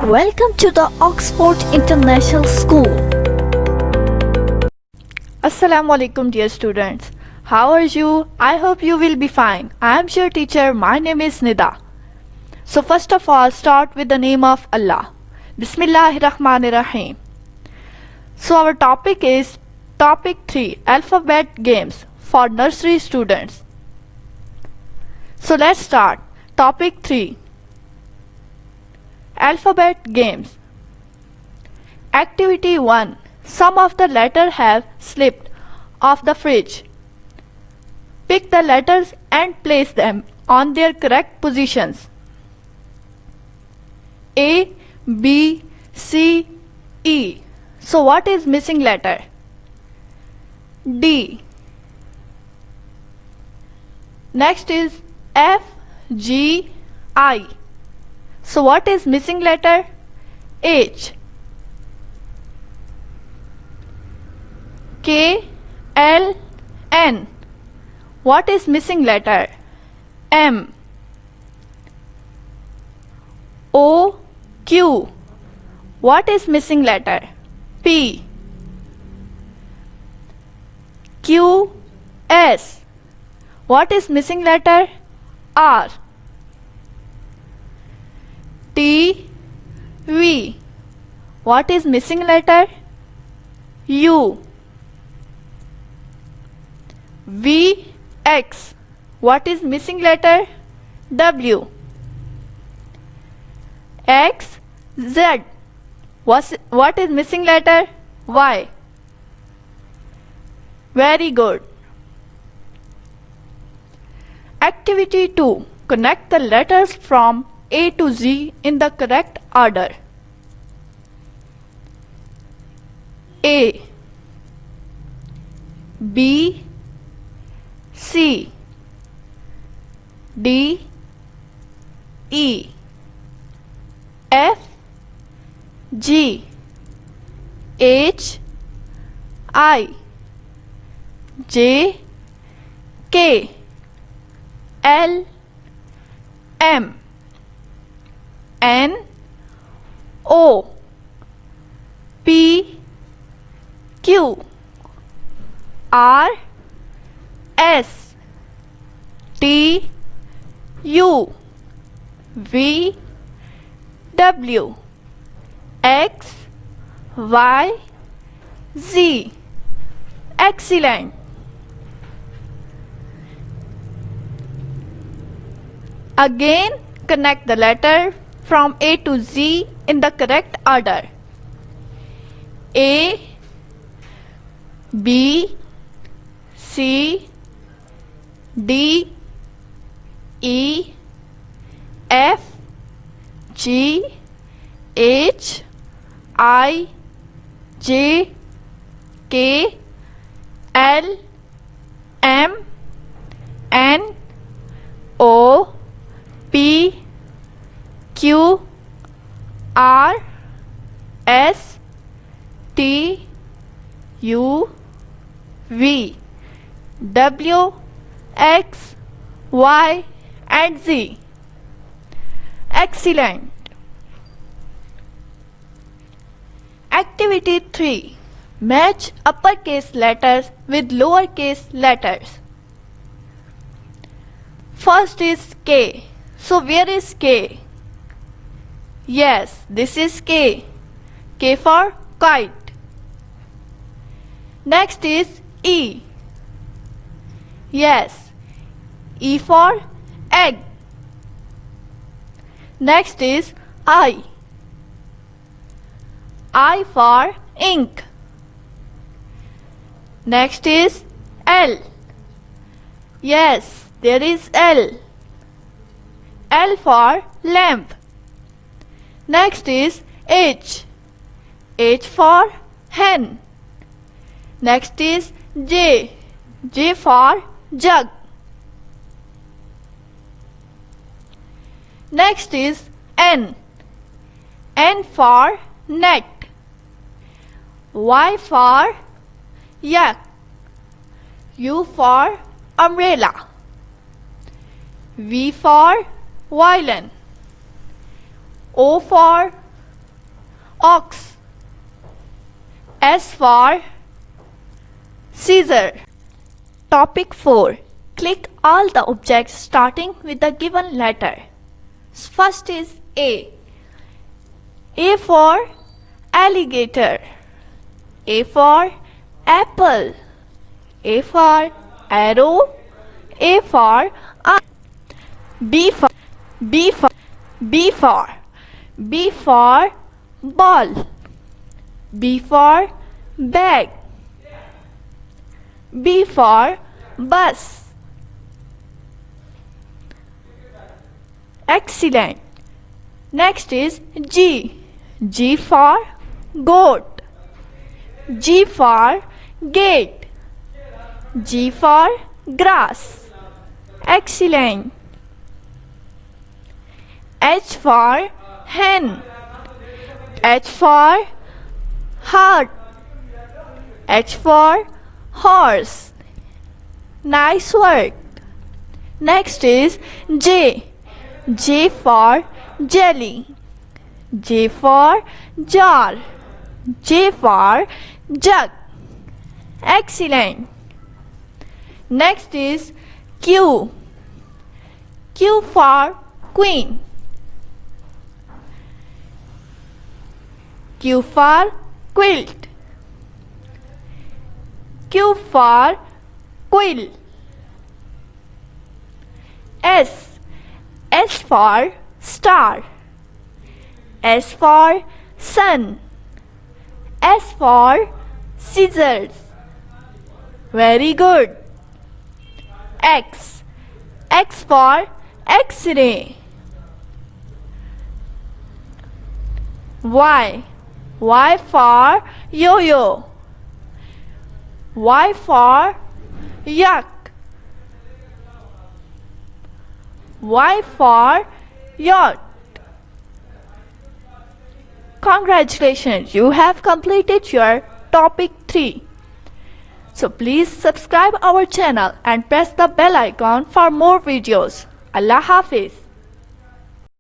Welcome to the Oxford International School. Assalam-o-Alaikum, dear students. How are you? I hope you will be fine. I am your teacher. My name is Nida. So first of all, start with the name of Allah. Bismillahirrahmanirrahim. So our topic is topic 3, alphabet games for nursery students. So let's start. Topic 3, alphabet games. Activity 1. Some of the letters have slipped off the fridge. Pick the letters and place them on their correct positions. A, B, C, E. So what is missing letter? D. Next is F, G, I. So what is missing letter? H. K, L, N. What is missing letter? M. O, Q. What is missing letter? P. Q, S. What is missing letter? R. T, V. What is missing letter? U. V, X. What is missing letter? W. X, Z. What is missing letter? Y. Very good. Activity 2. Connect the letters from A to Z in the correct order. A, B, C, D, E, F, G, H, I, J, K, L, M, N, O, P, Q, R, S, T, U, V, W, X, Y, Z. Excellent. Again, connect the letter from A to Z in the correct order. A, B, C, D, E, F, G, H, I, J, K, L, M, N, O, P, Q, R, S, T, U, V, W, X, Y, and Z. Excellent. Activity 3. Match uppercase letters with lowercase letters. First is K. So where is K? Yes, this is K. K for kite. Next is E. Yes, E for egg. Next is I. I for ink. Next is L. Yes, there is L. L for lamp. Next is H. H for hen. Next is J. J for jug. Next is N. N for net. Y for yak. U for umbrella. V for violin. O for ox. S for scissor. Topic 4. Click all the objects starting with the given letter. First is A. A for alligator. A for apple. A for arrow. A for B for B for B for B for ball. B for bag. B for bus. Excellent. Next is G. G for goat. G for gate. G for grass. Excellent. H for hen. H for heart. H for horse. Nice work. Next is J. J for jelly. J for jar. J for jug. Excellent. Next is Q. Q for queen. Q for quilt. Q for quill. S. S for star. S for sun. S for scissors. Very good. X. X for X-ray. Y. Y for yo-yo. Y for yak. Y for yacht. Congratulations, you have completed your topic 3. So please subscribe our channel and press the bell icon for more videos. Allah Hafiz.